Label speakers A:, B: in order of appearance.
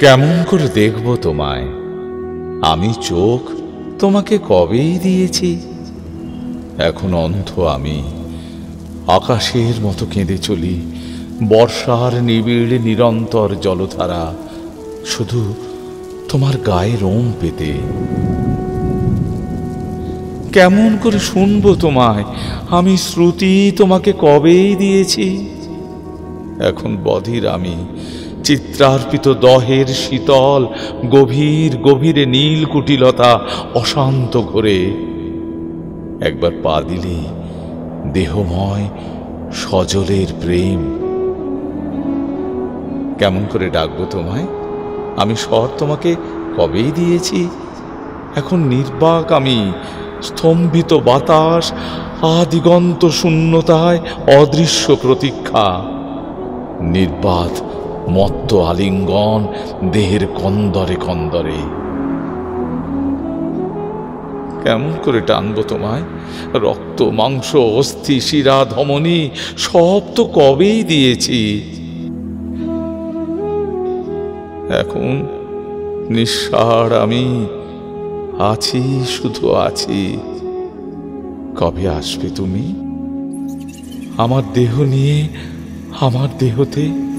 A: কেমন করে দেখব তোমায়? আমি চোখ তোমাকে কবেই দিয়েছি। এখন অন্ধ আমি, আকাশের মতো কেঁদে চলি, বর্ষার নিবিড় নিরন্তর জলধারা, শুধু তোমার গায়ে রোম পেতে। কেমন করে শুনবো তোমায়? আমি শ্রুতি তোমাকে কবেই দিয়েছি। এখন বধির আমি, চিত্রার্পিত দহের শীতল গভীর গভীরে নীল কুটিলতা অশান্ত ঘোরে। একবার পা দিলে দেহময় সজলের প্রেম। কেমন করে ডাকবো তোমায়? আমি স্বর তোমাকে কবেই দিয়েছি। এখন নির্বাক আমি, স্তম্ভিত বাতাস, আদিগন্ত শূন্যতায় অদৃশ্য প্রতীক্ষা। নির্বাত মত্ত আলিঙ্গন দেহের কন্দরে কন্দরে। কেমন করে টানবো তোমায়? রক্ত মাংস অস্থি শিরা ধমনী সব তো কবেই দিয়েছি। এখন নিঃসার আমি আছি, শুধু আছি। কবে আসবে তুমি আমার দেহ নিয়ে, আমার দেহতে?